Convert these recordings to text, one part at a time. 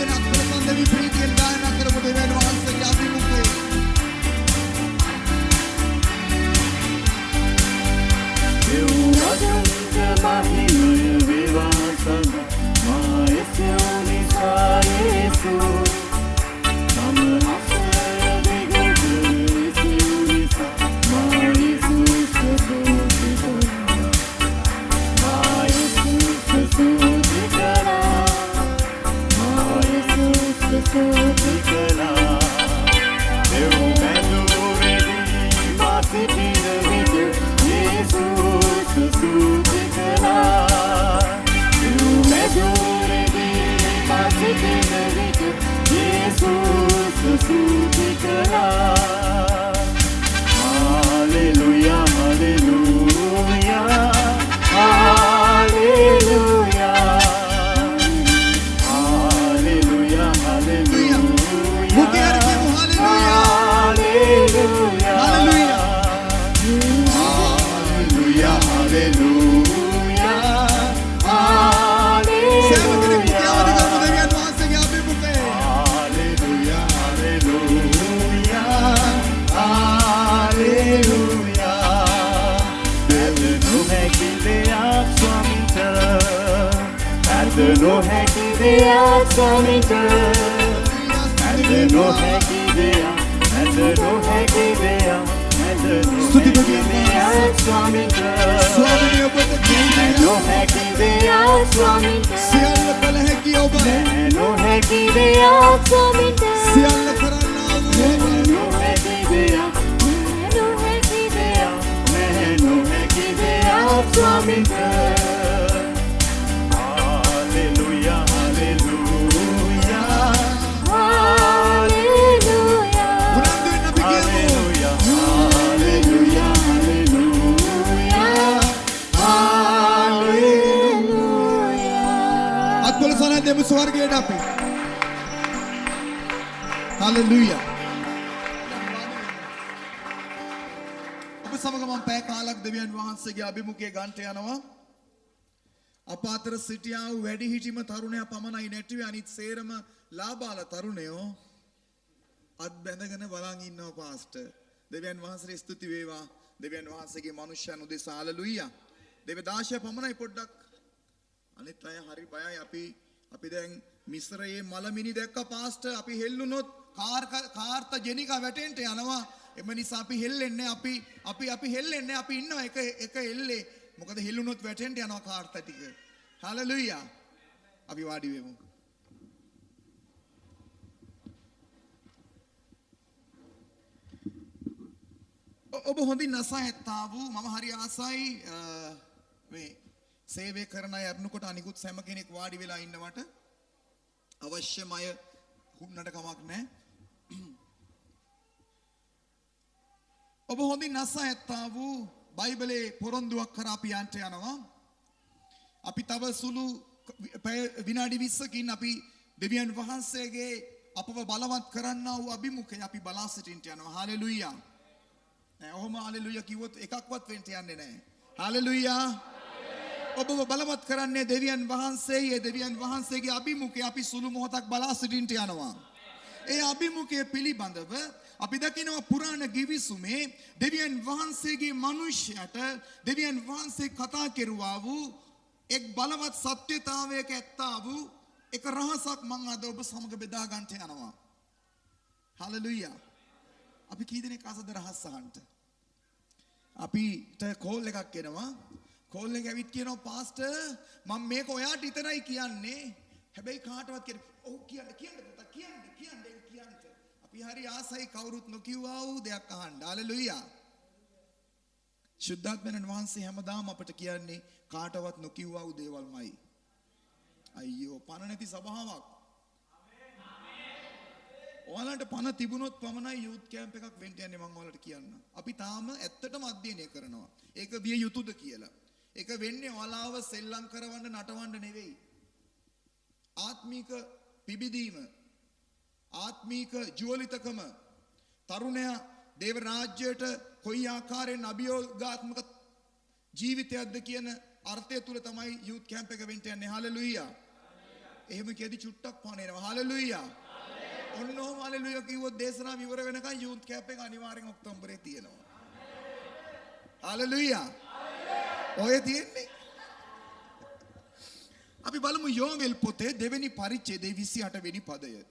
දෙනා අත්පොලසන් දෙවි ප්‍රීතියෙන් ගායනා කරමු දෙවියන් වහන්සේගේ අභිමුඛයේ. Hallelujah. ඔබ සමග මම පැය කාලක් දෙවියන් වහන්සේගේ අභිමුඛයේ ගන්ට යනවා. අප අතර සිටියා වූ වැඩිහිටිම තරුණයා පමණයි නැටුවේ අනිත් සේරම ලාබාල තරුණයෝ අත් බැඳගෙන බලන් ඉන්නවා පාස්ටර්. දෙවියන් වහන්සේට ස්තුති වේවා. දෙවියන් වහන්සේගේ මනුෂ්‍යයන් උදෙසා හාලෙලූයා. දෙවදාශය පමණයි පොඩ්ඩක්. අනිත් අය හරි බයයි අපි දැන් මිස්රයේ මලමිනි දැක්ක පාස්ටර් අපි හෙල්ලුනොත් කාර්ත ජෙනිකා වැටෙන්න යනවා. එම නිසා අපි හෙල්ලෙන්නේ අපි හෙල්ලෙන්නේ අපි ඉන්නවා එක එල්ලේ. මොකද හෙල්ලුනොත් වැටෙන්න යනවා කාර්ත ටික. හාලෙලූයා. අපි වාඩි වෙමු. ඔබ හොඳින් නසයත්තා වූ මම හරි ආසයි මේ සේවය කරන අය අරනකොට අනිකුත් සෑම කෙනෙක් වාඩි වෙලා ඉන්නවට අවශ්‍යමය හුන්නට කමක් නැහැ. ඔබ හොඳින් නසයත්තා වූ බයිබලයේ පොරොන්දුවක් කරා අපි යන්ට යනවා. අපි තව සුළු විනාඩි 20කින් අපි දෙවියන් වහන්සේගේ අපව බලවත් කරන්නා වූ අභිමුඛය අපි බලා සිටින්නට යනවා. හාලෙලූයා. ඔහොම හාලෙලූයා කිව්වොත් එකක්වත් වෙන්න යන්නේ නැහැ. හාලෙලූයා. ඔබව බලවත් කරන්නේ දෙවියන් වහන්සේ. දෙවියන් වහන්සේගේ අභිමුඛය අපි සුළු මොහොතක් බලා සිටින්නට යනවා. ඒ අභිමුඛය පිළිබඳව අපි දකිනවා පුරාණ ගිවිසුමේ දෙවියන් වහන්සේගේ මනුෂ්‍යයට දෙවියන් වහන්සේ කතා කෙරුවා වූ එක් බලවත් සත්‍යතාවයක ඇත්තා වූ එක රහසක් මම අද ඔබ සමග බෙදා ගන්නට යනවා. හාලෙලූයා. අපි කී දෙනෙක් අසද රහස් අහන්න? අපිට කෝල් එකක් එනවා. කෝල් එක ඇවිත් කියනවා පාස්ටර් මම මේක ඔයාට විතරයි කියන්නේ. හැබැයි කාටවත් කියන්න අපි හරි ආසයි කවුරුත් නොකියවා වූ දෙයක් අහන්න. හාලෙලූයා. ශුද්ධාත්මයන් වහන්සේ හැමදාම අපට කියන්නේ කාටවත් නොකියවා වූ දේවල්මයි. අයියෝ පණ නැති සභාවක්. ඔයාලන්ට පණ තිබුණොත් පමණයි යූත් කැම්ප් එකක් වෙන්න යන්නේ මම ඔයාලට කියන්න. අපි තාම ඇත්තටම අධ්‍යයනය කරනවා. ඒක විය යුතුද කියලා. ඒක වෙන්නේ ඔයාලව සෙල්ලම් කරවන්න නටවන්න නෙවෙයි. ආත්මික පිබිදීම, ආත්මික ජීවලිතකම, තරුණයා දේව රාජ්‍යයට කොයි ආකාරයෙන් අභියෝගාත්මක ජීවිතයක්ද කියන අර්ථය තුල තමයි යූත් කැම්ප් එක වෙන්න යන්නේ. හාලෙලූයා. එහෙම කියදි චුට්ටක් පණේනවා. හලෙලුයා. ඔන්න ඔහම හලෙලුයා කිව්වොත් දේශනාව ඉවර වෙනකන් යූත් කැම්ප් එක අනිවාර්යෙන් ඔක්තෝබරේ තියෙනවා. හලෙලුයා. ඔය තියෙන්නේ. අපි බලමු යෝවෙල් පොතේ දෙවෙනි පරිච්ඡේදයේ 28 වෙනි පදය.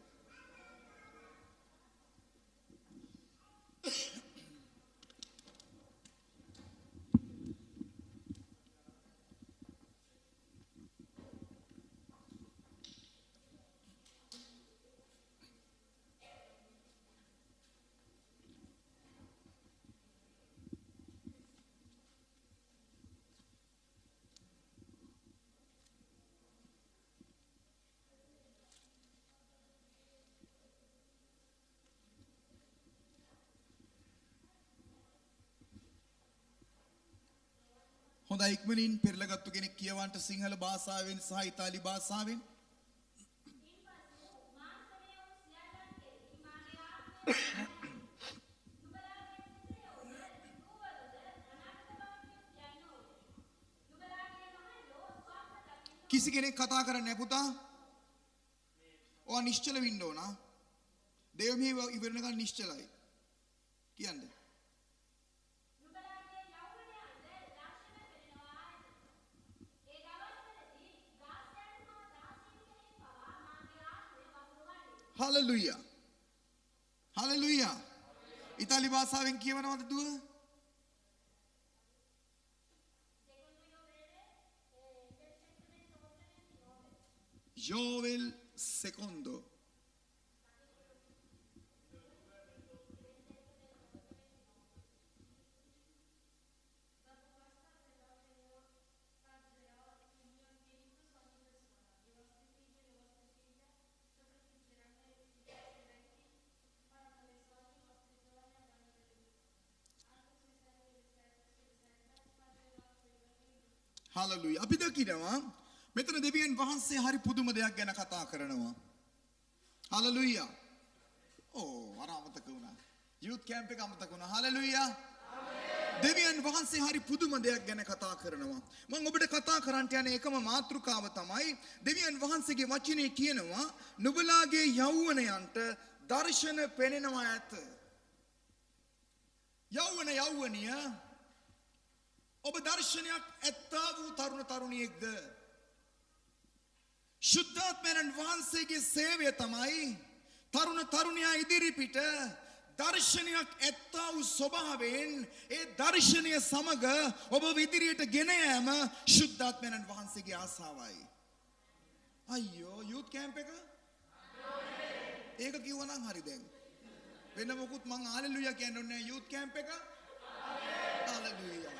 හොඳයි ඉක්මනින් පෙරලගත්තු කෙනෙක් කියවන්ට සිංහල භාෂාවෙන් සහ ඉතාලි භාෂාවෙන්. කිසි කෙනෙක් කතා කරන්නේ නැහැ පුතා. ඔයා නිශ්චල වෙන්න ඕන. දේව මෙහෙ ඉවරනකන් නිශ්චලයි. කියන්නේ. Hallelujah. Hallelujah. ඉතාලි භාෂාවෙන් කියවනවද දුව? Joel secondo. Hallelujah. අපි දකිනවා මෙතන දෙවියන් වහන්සේ හරි පුදුම දෙයක් ගැන කතා කරනවා. Hallelujah. අර අමතක වුණා. youth camp එක අමතක වුණා. Hallelujah. දෙවියන් වහන්සේ හරි පුදුම දෙයක් ගැන කතා කරනවා. මම ඔබට කතා කරන්න යන එකම මාතෘකාව තමයි දෙවියන් වහන්සේගේ වචනේ කියනවා නුඹලාගේ යෞවනයන්ට දර්ශන පෙනෙනවා ඇත. යෞවනිය ඔබ දර්ශනයක් ඇත්තා වූ තරුණ තරුණියෙක්ද? ශුද්ධාත්මයන් වහන්සේගේ සේවය තමයි තරුණ තරුණියා ඉදිරිපිට දර්ශනයක් ඇත්තා වූ ස්වභාවයෙන් ඒ දර්ශනය සමග ඔබ ඉදිරියට ගෙන යාම ශුද්ධාත්මයන් වහන්සේගේ ආසාවයි. අයියෝ youth camp එක? ඒක කිව්වනම් හරි දැන්. වෙන මොකුත් මං හalleluya කියන්න ඕනේ නැහැ youth camp එක. හalleluya.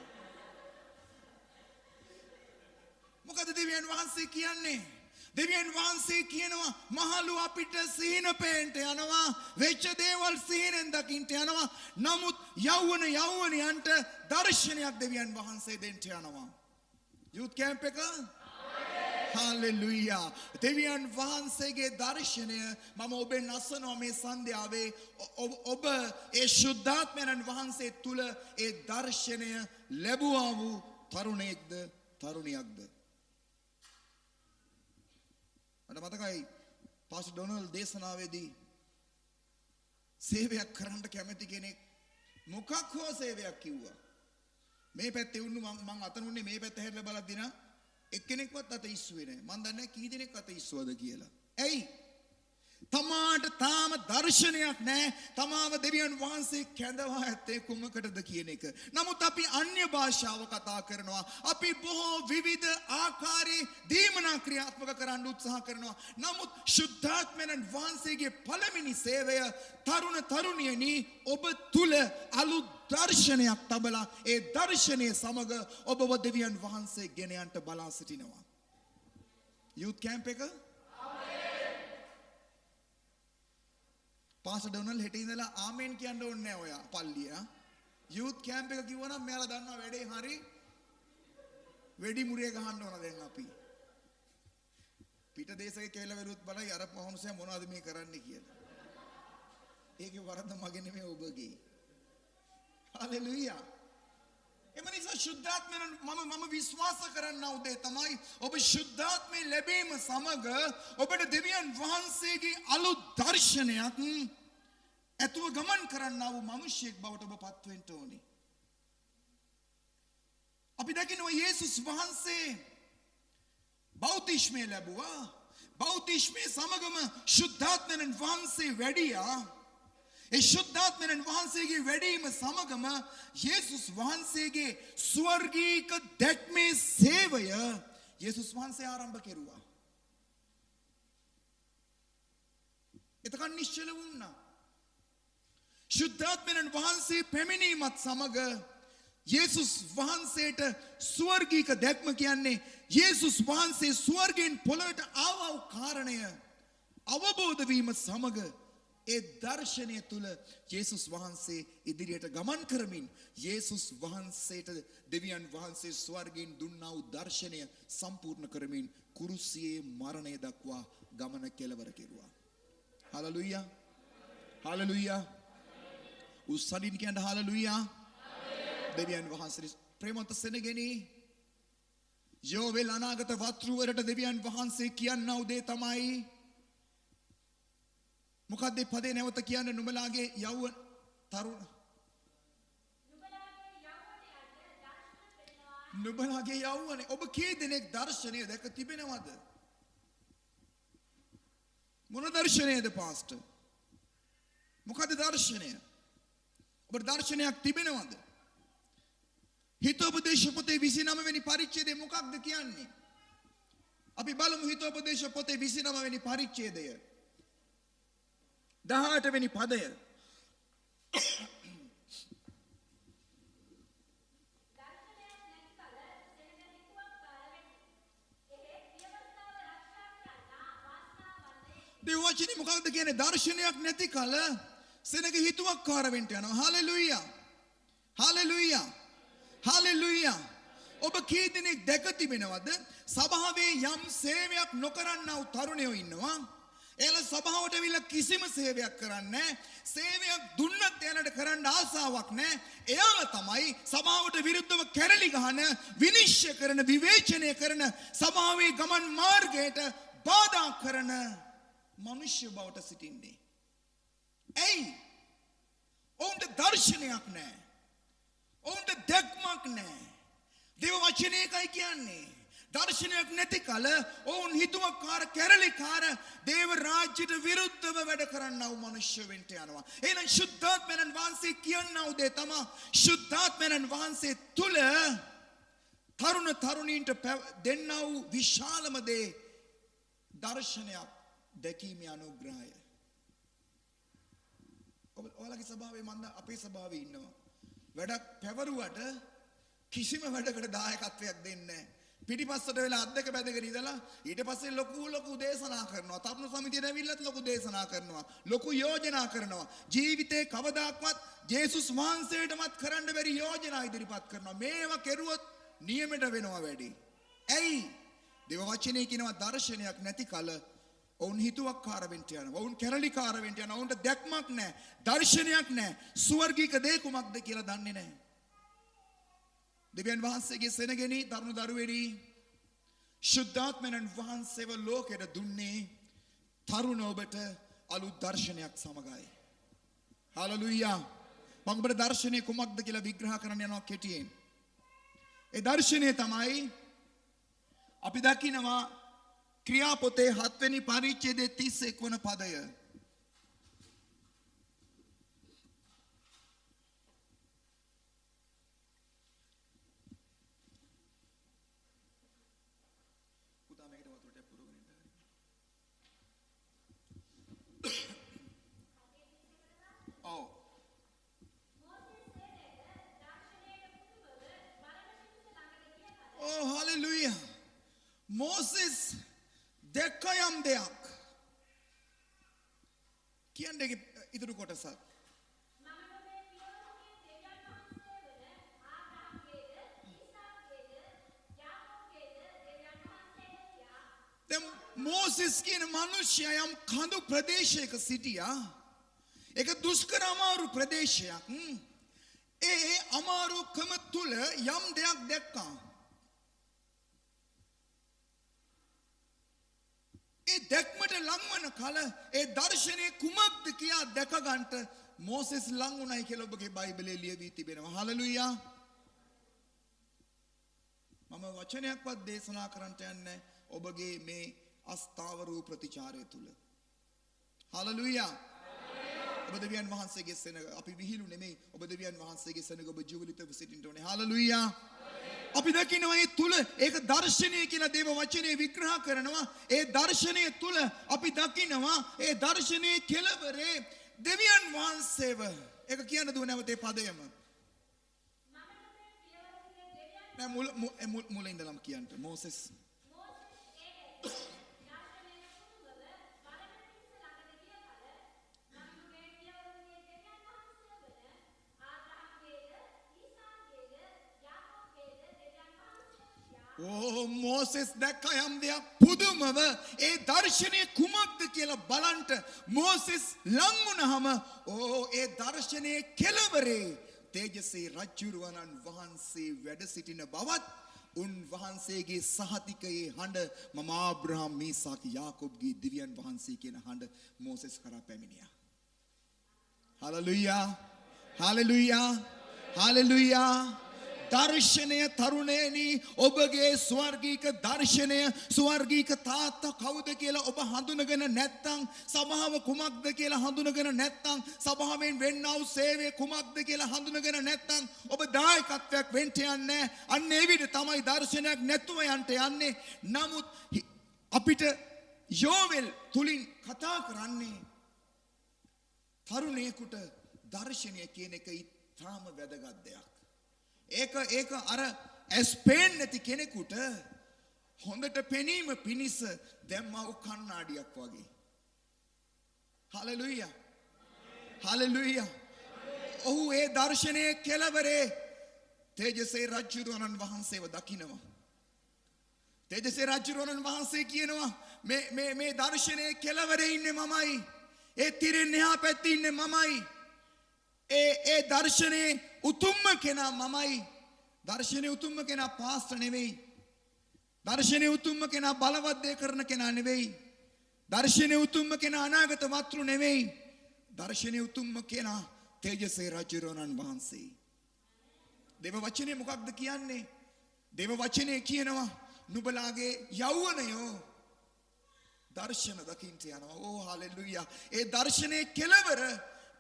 මොකද දෙවියන් වහන්සේ කියන්නේ? දෙවියන් වහන්සේ කියනවා මහලු අපිට සීන පේන්ට යනවා, වෙච්ච දේවල් සීනෙන් දකින්ට යනවා. නමුත් යෞවනයන්ට දර්ශනයක් දෙවියන් වහන්සේ දෙන්න යනවා. youth camp එක? හalleluya. දෙවියන් වහන්සේගේ දර්ශනය මම ඔබෙන් අසනවා මේ සන්ධ්‍යාවේ. ඔබ ඒ ශුද්ධාත්මයන් වහන්සේ තුල ඒ දර්ශනය ලැබුවා වූ තරුණයෙක්ද තරුණියක්ද? මට මතකයි පාස්ටර් ඩොනල්ඩ් දේශනාවේදී සේවයක් කරන්න කැමති කෙනෙක් මොකක් හෝ සේවයක් කිව්වා. මේ පැත්තේ වුණු මං අතන උන්නේ මේ පැත්ත හැරිලා බලද්දී නා එක්කෙනෙක්වත් අත ඉස්සුවේ නැහැ. මං දන්නේ නැහැ කී දෙනෙක් අත ඉස්සුවද කියලා. ඇයි? තමාට තාම දර්ශනයක් නැහැ. තමාව දෙවියන් වහන්සේ කැඳවා ඇත්තේ කුමකටද කියන එක. නමුත් අපි අන්‍ය භාෂාව කතා කරනවා. අපි බොහෝ විවිධ ආකාරයේ දීමනා ක්‍රියාත්මක කරන්න උත්සාහ කරනවා. නමුත් ශුද්ධාත්මයන් වහන්සේගේ පළවෙනි සේවය තරුණ තරුණියනි ඔබ තුල අලුත් දර්ශනයක් තබලා ඒ දර්ශනය සමග ඔබව දෙවියන් වහන්සේ ගෙන යන්න බලා සිටිනවා. youth camp එක? පාස්ටර් ඩොනල්ඩ් හෙට ඉඳලා ආමෙන් කියන්න ඕනේ නැහැ ඔයා පල්ලිය. youth camp එක කිව්වනම් මෙයාලා දන්නවා වැඩේ හරි. වෙඩි මුරිය ගහන්න ඕන දැන් අපි. පිට දේශයේ කියලා වෙරුත් බලයි අර මහනුසයා මොනවද මේ කරන්නේ කියලා. ඒකේ වරද මගේ නෙමෙයි ඔබගේ. හalleluya. එම නිසා ශුද්ධාත්මයෙන් මම විශ්වාස කරන්නා උදේ තමයි ඔබ ශුද්ධාත්මය ලැබීම සමග ඔබට දෙවියන් වහන්සේගේ අලුත් දර්ශනයක් ඇතුව ගමන් කරන්නා වූ මිනිසෙක් බවට ඔබ පත් වෙන්න ඕනේ. අපි දකිනවා යේසුස් වහන්සේ බෞතිස්මය ලැබුවා. බෞතිස්මය සමගම ශුද්ධාත්මයෙන් වහන්සේ වැඩියා. ඒ ශුද්ධාත්මයෙන් වහන්සේගේ වැඩීම සමගම යේසුස් වහන්සේගේ ස්වර්ගීක දැක්මේ සේවය යේසුස් වහන්සේ ආරම්භ කෙරුවා. එතකන් නිශ්චල වුණා. ශුද්ධාත්මයෙන් වහන්සේ පැමිණීමත් සමග යේසුස් වහන්සේට ස්වර්ගීක දැක්ම කියන්නේ යේසුස් වහන්සේ ස්වර්ගයෙන් පොළොවට ආවව කාරණය අවබෝධ වීම සමග ඒ දර්ශනය තුල යේසුස් වහන්සේ ඉදිරියට ගමන් කරමින් යේසුස් වහන්සේට දෙවියන් වහන්සේ ස්වර්ගයෙන් දුන්නා වූ දර්ශනය සම්පූර්ණ කරමින් කුරුසියේ මරණය දක්වා ගමන කෙලවර කෙරුවා. හලෙලූයා. හලෙලූයා. උස්සලින් කියන හලෙලූයා. දෙවියන් වහන්සේ ප්‍රේමවත් සෙනගෙනි යෝවෙල් අනාගත වත්රුවරට දෙවියන් වහන්සේ කියන්නා උදේ තමයි මොකක්ද පදේ නැවත කියන්නේ නුඹලාගේ යෞවන තරුණ නුඹලාගේ යෞවනේ ඔබ කී දෙනෙක් දර්ශනය දැක තිබෙනවද? මොන දර්ශනයද පාස්ටර්? මොකද දර්ශනය? ඔබ දර්ශනයක් තිබෙනවද? හිතෝපදේශ පොතේ 29 වෙනි පරිච්ඡේදය මොකක්ද කියන්නේ? අපි බලමු හිතෝපදේශ පොතේ 29 වෙනි පරිච්ඡේදය 18 වෙනි පදය. දෙවචනේ මොකක්ද කියන්නේ? දර්ශනයක් නැති කල සෙනග හිතුවක්කාර වෙන්න යනවා. හලෙලූයා. හලෙලූයා. හලෙලූයා. ඔබ කී දෙනෙක් දැක තිබෙනවද? සභාවේ යම් සේවයක් නොකරන්නා වූ තරුණයෝ ඉන්නවා. එයාලා සභාවට ඇවිල්ලා කිසිම සේවයක් කරන්නේ නැහැ. සේවයක් දුන්නත් එයාලට කරන්න ආසාවක් නැහැ. එයාලා තමයි සභාවට විරුද්ධව කැරලි ගහන, විනිශ්චය කරන, විවේචනය කරන, සභාවේ ගමන් මාර්ගයට බාධා කරන මිනිස්සු බවට සිටින්නේ. ඇයි? ඔවුන්ට දර්ශනයක් නැහැ. ඔවුන්ට දැක්මක් නැහැ. දේව වචනේ එකයි කියන්නේ. දර්ශනයක් නැති කල ඔවුන් හිතුවක්කාර කැරලිකාර දේව රාජ්‍යයට විරුද්ධව වැඩ කරන්නා වූ මිනිස්සු වෙන්න යනවා. එහෙනම් ශුද්ධාත්මයන් වහන්සේ කියනා උදේ තමයි ශුද්ධාත්මයන් වහන්සේ තුල තරුණ තරුණීන්ට දෙන්නා වූ විශාලම දේ දර්ශනයක් දැකීමේ අනුග්‍රහය. ඔයාලගේ ස්වභාවයේ මන්ද අපේ ස්වභාවයේ ඉන්නවා. වැඩක් පැවරුවට කිසිම වැඩකට දායකත්වයක් දෙන්නේ නැහැ. පිටිපස්සට වෙලා අද්දක බැදගෙන ඉඳලා ඊට පස්සේ ලොකු දේශනා කරනවා. තරුණ සමිතියට ඇවිල්ලත් ලොකු දේශනා කරනවා. ලොකු යෝජනා කරනවා. ජීවිතේ කවදාක්වත් ජේසුස් වහන්සේටමත් කරන්න බැරි යෝජනා ඉදිරිපත් කරනවා. මේවා කෙරුවොත් නියමෙට වෙනවා වැඩි. ඇයි? දේව වචනේ කියනවා දර්ශනයක් නැති කල ඔවුන් හිතුවක්කාර වෙන්න යනවා. ඔවුන් කැරලිකාර වෙන්න යනවා. ඔවුන්ට දැක්මක් නැහැ. දර්ශනයක් නැහැ. ස්වර්ගීක දේ කුමක්ද කියලා දන්නේ නැහැ. දෙවියන් වහන්සේගේ සෙනගෙනි තරුණ දරුවෙනි ශුද්ධාත්මයන් වහන්සේව ලෝකෙට දුන්නේ තරුණ ඔබට අලුත් දර්ශනයක් සමගයි. හලෙලූයා. මම ඔබට දර්ශනය කුමක්ද කියලා විග්‍රහ කරන්න යනවා කෙටියෙන්. ඒ දර්ශනය තමයි අපි දකිනවා ක්‍රියාපොතේ 7 වෙනි පරිච්ඡේදයේ 31 වන පදය. Oh, hallelujah. Moses දැක්ක යම් දෙයක්. කියන්නේ ඉතුරු කොටස. දැන් මෝසෙස් කියන මිනිසයා යම් කඳු ප්‍රදේශයක සිටියා. ඒක දුෂ්කර අමාරු ප්‍රදේශයක්. ඒ අමාරුකම තුල යම් දෙයක් දැක්කා. ඒ දැක්මට ලංවන කල ඒ දර්ශනයේ කුමක්ද කියා දැක ගන්නට මෝසෙස් ලං වුණයි කියලා ඔබගේ බයිබලයේ ලියවී තිබෙනවා. හලෙලූයා. මම වචනයක්වත් දේශනා කරන්නට යන්නේ ඔබගේ මේ අස්ථාවර වූ ප්‍රතිචාරය තුල. හලෙලූයා. ඔබ දෙවියන් වහන්සේගේ සෙනග අපි විහිළු නෙමෙයි. ඔබ දෙවියන් වහන්සේගේ සෙනග ඔබ ජීවිතව සිටින්න ඕනේ. හලෙලූයා. අපි දකිනවා ඒ තුල ඒක දර්ශනය කියලා දේව වචනේ විග්‍රහ කරනවා. ඒ දර්ශනය තුල අපි දකිනවා ඒ දර්ශනයේ කෙලවරේ දෙවියන් වහන්සේව. ඒක කියන්න දුව නැවතේ පදයම. නෑ මුල ඉඳලම කියන්න. මෝසෙස් මෝසෙස් දැක්ක යම් දෙයක් පුදුමව ඒ දර්ශනය කුමක්ද කියලා බලන්ට මෝසෙස් ලං වුණාම ඒ දර්ශනයේ කෙලවරේ තේජසේ රජුරුවන්න් වහන්සේ වැඩ සිටින බවත් උන්වහන්සේගේ සහතිකයේ හඬ මම ආබ්‍රහම් මීසාක් යාකෝබ්ගේ දිව්‍යයන් වහන්සේ කියන හඬ මෝසෙස් කරා පැමිණියා. හලෙලූයා. හලෙලූයා. හලෙලූයා. දර්ශනය තරුණේනි ඔබගේ ස්වර්ගීක දර්ශනය ස්වර්ගීක තාත්තා කවුද කියලා ඔබ හඳුනගෙන නැත්නම් සභාව කුමක්ද කියලා හඳුනගෙන නැත්නම් සභාවෙන් වෙන්නා වූ සේවය කුමක්ද කියලා හඳුනගෙන නැත්නම් ඔබ දායකත්වයක් වෙන්න යන්නේ අන්න ඒ විදිහ තමයි දර්ශනයක් නැතුව යන්නේ. නමුත් අපිට යෝවෙල් තුලින් කතා කරන්නේ තරුණයෙකුට දර්ශනය කියන එක ඉතාම වැදගත් දෙයක්. ඒක අර ඇස්පේන් නැති කෙනෙකුට හොඳට පෙනීම පිණිස දැම්මා වූ කණ්ණාඩියක් වගේ. හලෙලූයා. හලෙලූයා. ඔහු ඒ දර්ශනයේ කෙලවරේ තේජසේ රජුරුවන්න් වහන්සේව දකිනවා. තේජසේ රජුරුවන්න් වහන්සේ කියනවා මේ දර්ශනයේ කෙලවරේ ඉන්නේ මමයි. ඒ තිරෙන් එහා පැත්තේ ඉන්නේ මමයි. ඒ දර්ශනයේ උතුම්ම කෙනා මමයි. දර්ශනයේ උතුම්ම කෙනා පාස්ටර් නෙවෙයි. දර්ශනයේ උතුම්ම කෙනා බලවත් දේ කරන කෙනා නෙවෙයි. දර්ශනයේ උතුම්ම කෙනා අනාගත වත්රු නෙවෙයි. දර්ශනයේ උතුම්ම කෙනා තේජසේ රජුරුවන්න් වහන්සේ. දේව වචනේ මොකක්ද කියන්නේ? දේව වචනේ කියනවා නුඹලාගේ යෞවනයෝ දර්ශන දකින්ට යනවා. හලෙලූයා. ඒ දර්ශනයේ කෙලවර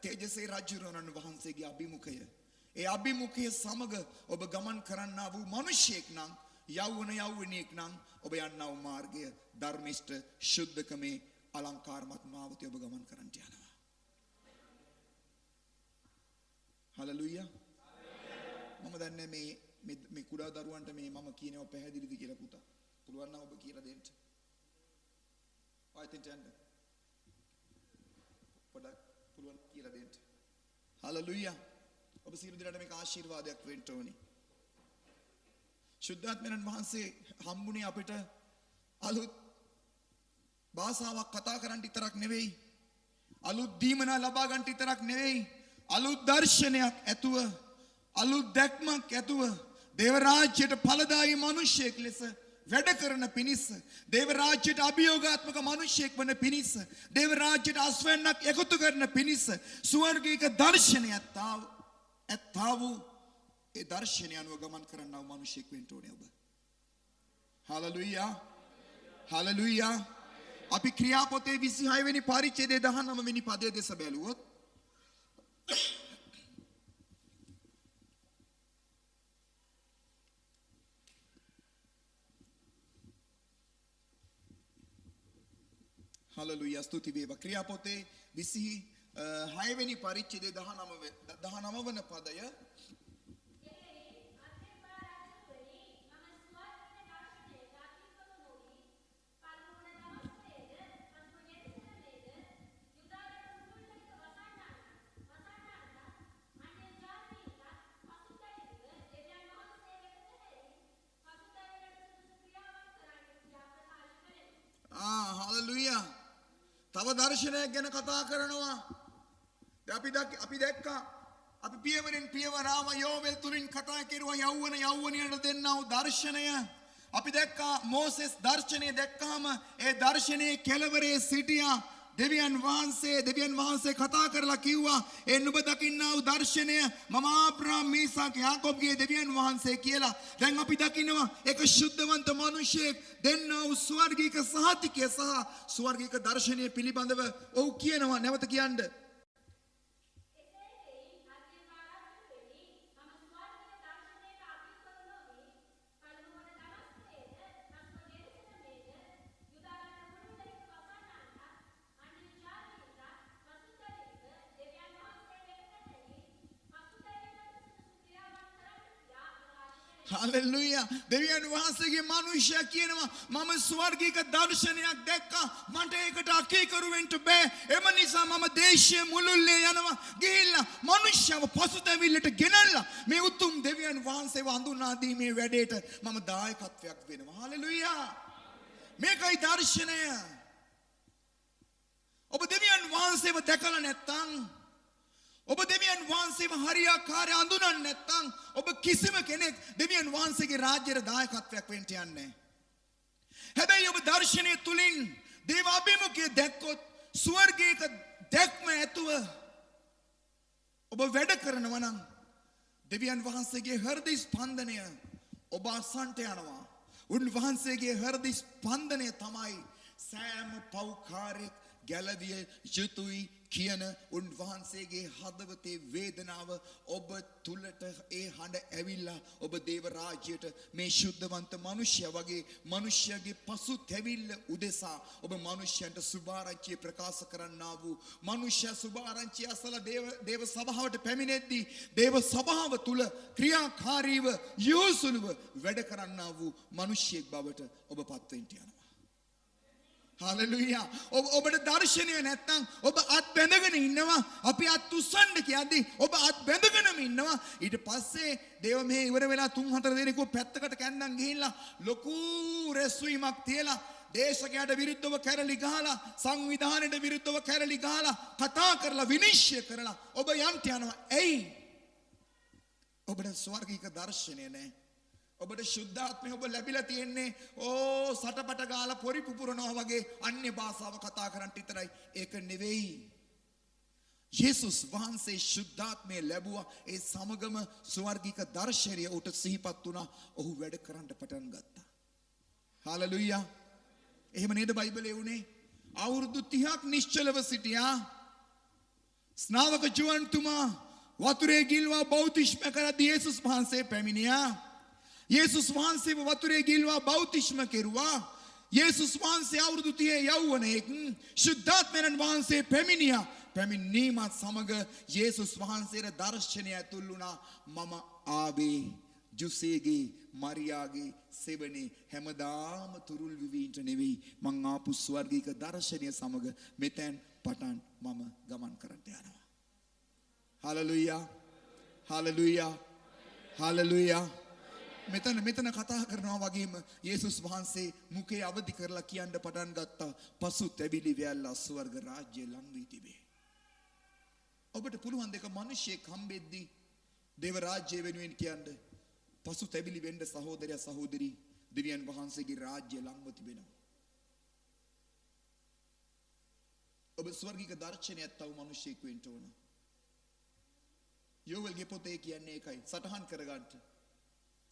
තේජසේ රජුරුවන්න් වහන්සේගේ අභිමුඛය. ඒ අභිමුඛය සමග ඔබ ගමන් කරන්නා වූ මිනිසෙක් නම් යෞවනයෙක් නම් ඔබ යන්නා වූ මාර්ගය ධර්මිෂ්ඨ ශුද්ධකමේ අලංකාරමත් මාවතේ ඔබ ගමන් කරන්නට යනවා. හලෙලූයා. මම දන්නේ මේ කුඩා දරුවන්ට මේ මම කියනවා පැහැදිලිද කියලා පුතා. පුළුවන් නම් ඔබ කියලා දෙන්න. ආයෙත් යන්න. පොඩක් පුළුවන් කියලා දෙන්න. හලෙලූයා. ඔබ සියලු දෙනාට මේක ආශිර්වාදයක් වෙන්න ඕනි. ශුද්ධාත්මයන් වහන්සේ හම්බුනේ අපිට අලුත් භාෂාවක් කතා කරන්න විතරක් නෙවෙයි. අලුත් දීමනා ලබා ගන්න විතරක් නෙවෙයි. අලුත් දර්ශනයක් ඇතුව අලුත් දැක්මක් ඇතුව දේව රාජ්‍යයට ඵලදායී මිනිසෙක් ලෙස වැඩ කරන පිණිස දේව රාජ්‍යයට අභියෝගාත්මක මිනිසෙක් වන පිණිස දේව රාජ්‍යයට අස්වැන්නක් එකතු කරන පිණිස ස්වර්ගීක දර්ශනයක් ඇත්තා වූ ඒ දර්ශනය අනුව ගමන් කරන්නා වූ මිනිසෙක් වෙන්න ඕනේ ඔබ. හලෙලූයා. හලෙලූයා. අපි ක්‍රියාපොතේ 26 වෙනි පරිච්ඡේදයේ 19 වෙනි පදයේ දෙස බැලුවොත් හලෙලූයා. ස්තුති වේවා. ක්‍රියාපොතේ 26 වෙනි පරිච්ඡේදයේ 19 වන පදය හලෙලූයා. තව දර්ශනයක් ගැන කතා කරනවා. අපි දැක්කා අපි පියවරෙන් පියවරාම යෝවෙල් තුලින් කතා කෙරුවා යෞවනයට දෙන්නා වූ දර්ශනය. අපි දැක්කා මෝසෙස් දර්ශනය දැක්කාම ඒ දර්ශනයේ කෙළවරේ සිටියා දෙවියන් වහන්සේ කතා කරලා කිව්වා ඒ නුඹ දකින්නා වූ දර්ශනය මම ආබ්‍රහම් මීසාක් යාකෝබ්ගේ දෙවියන් වහන්සේ කියලා. දැන් අපි දකිනවා ඒක ශුද්ධවන්ත මිනිසෙක් දෙන්නා වූ ස්වර්ගික සහතිකය සහ ස්වර්ගික දර්ශනය පිළිබඳව ඔව් කියනවා. නැවත කියන්න. Hallelujah. දෙවියන් වහන්සේගේ මනුෂ්‍යයා කියනවා මම ස්වර්ගික දර්ශනයක් දැක්කා. මට ඒකට අකීකරු වෙන්න බෑ. එම නිසා මම දේශයේ මුළුල්ලේ යනවා. ගිහිල්ලා මනුෂ්‍යව පසුතැවිල්ලට ගෙනල්ලා මේ උතුම් දෙවියන් වහන්සේව හඳුනා දීමේ වැඩේට මම දායකත්වයක් වෙනවා. Hallelujah. මේකයි දර්ශනය. ඔබ දෙවියන් වහන්සේව දැකලා නැත්නම් ඔබ දෙවියන් වහන්සේව හරියාකාරව අඳුනන්නේ නැත්නම් ඔබ කිසිම කෙනෙක් දෙවියන් වහන්සේගේ රාජ්‍යයට දායකත්වයක් වෙන්න යන්නේ නැහැ. හැබැයි ඔබ දර්ශනය තුලින් දේව අභිමුඛය දැක්කොත් ස්වර්ගීක දැක්ම ඇතුව ඔබ වැඩ කරනවා නම් දෙවියන් වහන්සේගේ හෘද ස්පන්දනය ඔබ අසන්ට යනවා. උන්වහන්සේගේ හෘද ස්පන්දනය තමයි සෑම පෞකාරයක් ගැලවිය යුතුයි කියන උන්වහන්සේගේ හදවතේ වේදනාව ඔබ තුලට ඒ හඬ ඇවිල්ලා ඔබ දේව රාජ්‍යයට මේ ශුද්ධවන්ත මිනිසයා වගේ මිනිසයාගේ පසුතැවිල්ල උදෙසා ඔබ මිනිසයන්ට සුභාරංචිය ප්‍රකාශ කරන්නා වූ මිනිසයා සුභාරංචිය අසල දේව සභාවට පැමිණෙද්දී දේව සභාව තුල ක්‍රියාකාරීව යොසුලුව වැඩ කරන්නා වූ මිනිසෙක් බවට ඔබ පත් වෙන්න යනවා. Hallelujah. ඔබට දර්ශනය නැත්නම් ඔබ අත් බැඳගෙන ඉන්නවා. අපි අත් උස්සන්න කියද්දි ඔබ අත් බැඳගෙනම ඉන්නවා. ඊට පස්සේ දේව මේ ඉවර වෙලා 3-4 දෙනෙකු පැත්තකට කැන්දන් ගිහිල්ලා ලොකු රැස්වීමක් තියලා දේශකයාට විරුද්ධව කැරලි ගහලා සංවිධානයට විරුද්ධව කැරලි ගහලා කතා කරලා විනිශ්චය කරලා ඔබ යන්ට යනවා. එයි ඔබට ස්වර්ගික දර්ශනය නැහැ. ඔබට ශුද්ධාත්මය ඔබ ලැබිලා තියෙන්නේ සටපට ගාලා පොරි පුපුරනවා වගේ අන්‍ය භාෂාව කතා කරන්න විතරයි. ඒක නෙවෙයි. යේසුස් වහන්සේ ශුද්ධාත්මය ලැබුවා. ඒ සමගම ස්වර්ගික දර්ශනය උට සිහිපත් වුණා. ඔහු වැඩ කරන්න පටන් ගත්තා. හාලෙලූයා. එහෙම නේද බයිබලයේ උනේ? අවුරුදු 30ක් නිශ්චලව සිටියා. ස්නාවක ජුවන්තුමා වතුරේ ගිල්වා බෞතිස්ම කරද්දී යේසුස් වහන්සේ පැමිණියා. යේසුස් වහන්සේව වතුරේ ගිල්වා බෞතිස්ම කෙරුවා. යේසුස් වහන්සේ අවුරුදු 30 යෞවනයෙක්. ශුද්ධාත්මයන් වහන්සේ පැමිණියා. පැමිණීමත් සමග යේසුස් වහන්සේට දර්ශනය ඇතුල් වුණා. මම ආවේ ජුසේගේ මරියාගේ සෙවණේ හැමදාම තුරුල් විවින්ට නෙවෙයි. මං ආපු ස්වර්ගික දර්ශනය සමග මෙතෙන් පටන් මම ගමන් කරන්න යනවා. Hallelujah hallelujah hallelujah. මෙතන කතා කරනවා වගේම යේසුස් වහන්සේ මුඛේ අවදි කරලා කියන්න පටන් ගත්තා. පසු තැවිලි වැල්ලා ස්වර්ග රාජ්‍ය ලං වී තිබේ. ඔබට පුළුවන් දෙක මිනිහෙක් හම්බෙද්දී දේව රාජ්‍ය වෙනුවෙන් කියන්නේ පසු තැවිලි වෙන්න සහෝදරයා සහෝදරි දෙවියන් වහන්සේගේ රාජ්‍ය ලංව තිබෙනවා. ඔබ ස්වර්ගික දර්ශනයක් තව මිනිහෙක් වෙන්න ඕන. යෝවල්ගේ පොතේ කියන්නේ ඒකයි.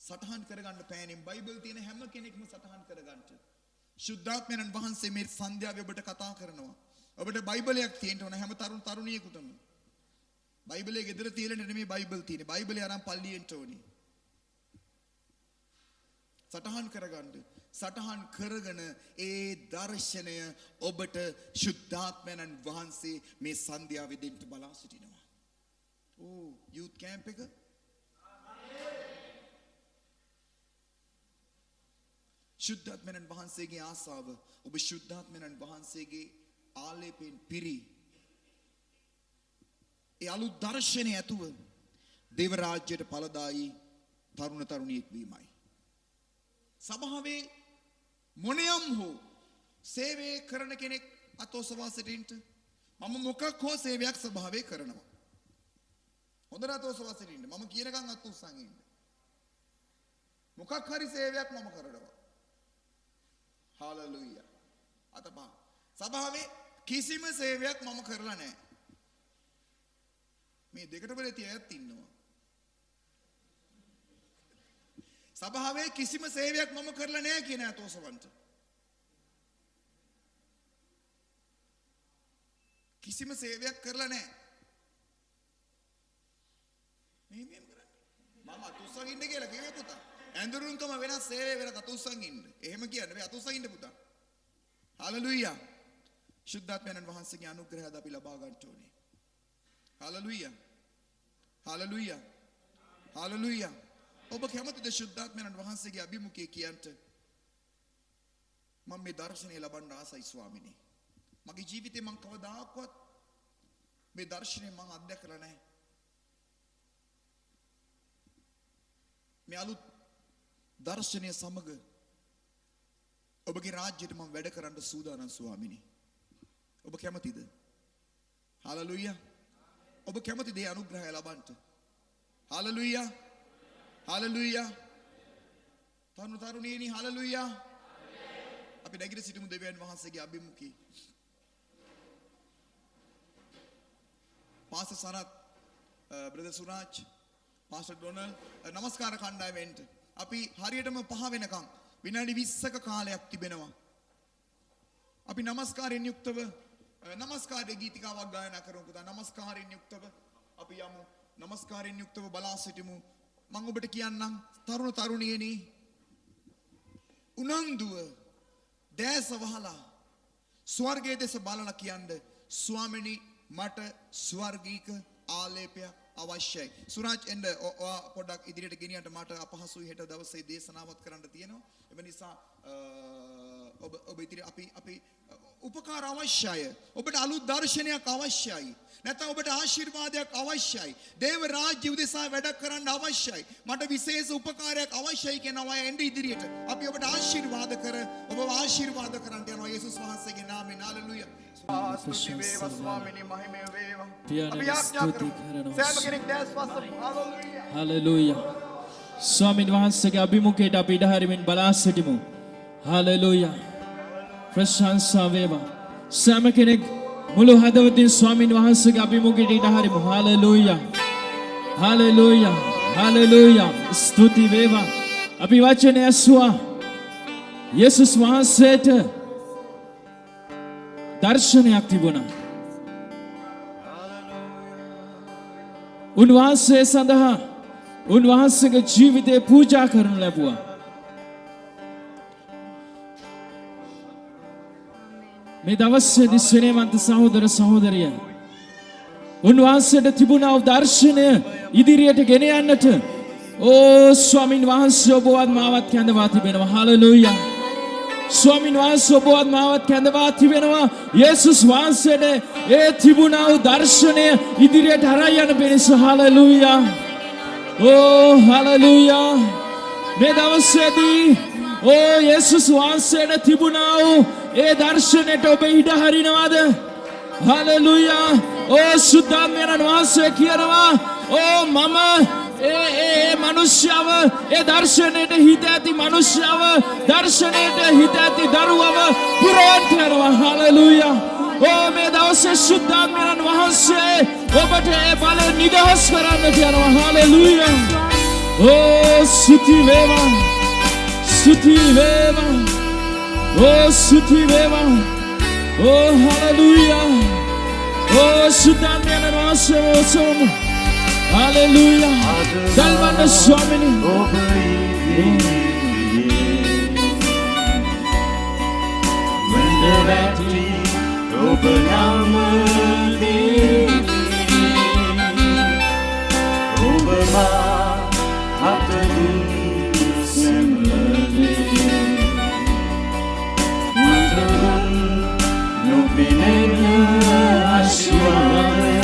සටහන් කරගන්න පෑනෙන් බයිබල් තියෙන හැම කෙනෙක්ම සටහන් කරගන්න. ශුද්ධාත්මයන් වහන්සේ මේ සන්ධ්‍යාවේ ඔබට කතා කරනවා. ඔබට බයිබලයක් තියෙන්න ඕන හැම තරුණියෙකුටම. බයිබලයේ ගෙදර තියලා නෙමෙයි බයිබල් තියෙන්නේ. බයිබලේ අරන් පල්ලියෙන්ට ඕනේ. සටහන් කරගෙන ඒ දර්ශනය ඔබට ශුද්ධාත්මයන් වහන්සේ මේ සන්ධ්‍යාවේ දෙන්න බලා සිටිනවා. youth camp එක ශුද්ධාත්මයන් වහන්සේගේ ආසාව ඔබ ශුද්ධාත්මයන් වහන්සේගේ ආලේපයෙන් පිරි ඒ අලුත් දර්ශනය ඇතුව දේව රාජ්‍යයට ඵලදායි තරුණ තරුණියෙක් වීමයි. සභාවේ මොනියම් හෝ සේවය කරන කෙනෙක් අතෝසවා සිටින්න මම මොකක් හෝ සේවයක් සභාවේ කරනවා. හොඳට අතෝසවසින් ඉන්න. මම කියනකම් අතුස්සන් ඉන්න. මොකක් හරි සේවයක් මම කරනවා. හාලෙලූයා. අතපහ. සභාවේ කිසිම සේවයක් මම කරලා නැහැ. මේ දෙකට පෙර තියත් ඉන්නවා. සභාවේ කිසිම සේවයක් මම කරලා නැහැ කියන අතෝසවන්ට. කිසිම සේවයක් කරලා නැහැ. මේ කරන්නේ. මම අතුස්සන් ඉන්න කියලා කිව්වේ පුතා. ඇඳුරුම්කම වෙනස් සේවය වෙනස් අතුස්සන් ඉන්න. එහෙම කියන්නේ මේ අතුස්සන් ඉන්න පුතා. හාලෙලූයා. ශුද්ධාත්මයන් වහන්සේගේ අනුග්‍රහයද අපි ලබා ගන්න ඕනේ. හාලෙලූයා. හාලෙලූයා. හාලෙලූයා. ඔබ කැමතිද ශුද්ධාත්මයන් වහන්සේගේ අභිමුඛය කියන්ට? මම මේ දර්ශනය ලබන්න ආසයි ස්වාමිනේ. මගේ ජීවිතේ මම කවදාකවත් මේ දර්ශනය මම අත්දැකලා නැහැ. මේ අලුත් දර්ශනය සමග ඔබගේ රාජ්‍යයට මම වැඩ කරන්න සූදානම් ස්වාමිනේ. ඔබ කැමතිද? හාලෙලූයා. ඔබ කැමතිද මේ අනුග්‍රහය ලබන්න? හාලෙලූයා. හාලෙලූයා. තරුණියනි හාලෙලූයා. අපි නැගිට සිටමු දෙවියන් වහන්සේගේ අභිමුඛී. Pastor Sarath, brother Suraj, pastor Donald නමස්කාර කණ්ඩායමෙන්ට අපි හරියටම 5 වෙනකම් විනාඩි 20ක කාලයක් තිබෙනවා. අපි නමස්කාරයෙන් යුක්තව නමස්කාරයේ ගීතිකාවක් ගායනා කරමු පුතා. නමස්කාරයෙන් යුක්තව අපි යමු. නමස්කාරයෙන් යුක්තව බලා සිටිමු. මම ඔබට කියන්නම් තරුණියනි උනන්දුව දැස වහලා ස්වර්ගයේ දෙස බලලා කියන්න ස්වාමිනී මට ස්වර්ගීක ආලේපයක් අවශ්‍යයි. සුරාජ් එන්න පොඩ්ඩක් ඉදිරියට ගෙනියන්න මට අපහසුයි හෙට දවසේ දේශනාවක් කරන්න තියෙනවා. ඒ නිසා ඔබ ඉදිරිය අපි උපකාර අවශ්‍යයි. ඔබට අලුත් දර්ශනයක් අවශ්‍යයි. නැත්නම් ඔබට ආශිර්වාදයක් අවශ්‍යයි. දේව රාජ්‍ය උදෙසා වැඩ කරන්න අවශ්‍යයි. මට විශේෂ උපකාරයක් අවශ්‍යයි කියනවා එන්න ඉදිරියට. අපි ඔබට ආශිර්වාද ඔබව ආශිර්වාද කරන්න යනවා යේසුස් වහන්සේගේ නාමයෙන්. හාලෙලූයා. ස්තුති වේවා ස්වාමිනේ මහිමය වේවා. අපි ආඥා කරමු. සෑම කෙනෙක් දැස් වස්ස හාලෙලූයා. හාලෙලූයා. ස්වාමීන් වහන්සේගේ අභිමුඛයට අපි ඉඩ හරිමින් බලා සිටිමු. හාලෙලූයා. ප්‍රශංසා වේවා. සෑම කෙනෙක් මුළු හදවතින් ස්වාමීන් වහන්සේගේ අභිමුඛයට ඉඩ හරිමු. හාලෙලූයා. හාලෙලූයා. හාලෙලූයා. ස්තුති වේවා. අපි වචනය ඇසුවා. යේසුස් වහන්සේට දර්ශනයක් තිබුණා. උන්වහන්සේ සඳහා උන්වහන්සේගේ ජීවිතේ පූජා කරනු ලැබුවා. මේ දවසේදී ස්නේහවන්ත සහෝදර සහෝදරිය උන්වහන්සේට තිබුණා දර්ශනය ඉදිරියට ගෙන යන්නට ස්වාමින් වහන්සේ ඔබවත් මාවත් කැඳවා තිබෙනවා. හාලෙලූයා. ස්වාමින් වහන්සේ ඔබවත් මාවත් කැඳවා තිබෙනවා. යේසුස් වහන්සේට ඒ තිබුණා දර්ශනය ඉදිරියට හරයි යන පිණිස. හාලෙලූයා. හාලෙලූයා. මේ දවසේදී යේසුස් වහන්සේට තිබුණා ඒ දර්ශනයට ඔබ ඉඩ හරිනවද? හාලෙලූයා. සුද්ධාත්මයන් වහන්සේ කියනවා මම ඒ මනුෂ්‍යව ඒ දර්ශනයට හිත ඇති මනුෂ්‍යව දර්ශනයට හිත ඇති දරුවව පුරවන්න යනවා. හාලෙලූයා. මේ දවසේ සුද්ධාත්මයන් වහන්සේ ඔබට ඒ බලය නිදහස් කරන්න යනවා. හාලෙලූයා. ස්තුති වේවා. ස්තුති වේවා. ස්තුති වේවා. හාලෙලූයා. සුද්ධාත්මයන් වහන්සේ හාලෙලූයා. දල්වන්න ස්වාමිනේ. වැටි ඔබ නමදී ඔබ මා හතදුන් සැමදී මතරුන් නොපෙනෙන ආශිර්වාදය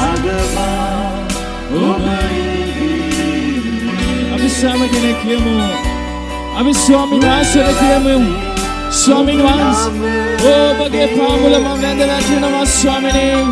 අගමා ඔබ අපි සෑම කෙනෙක් කියමු. අපි ස්වාමීන් වහන්සේට කියමු. ස්වාමීන් වහන්සේ ඔබගේ පාමුල මම වැඳ වැටෙනවා ස්වාමිනේ.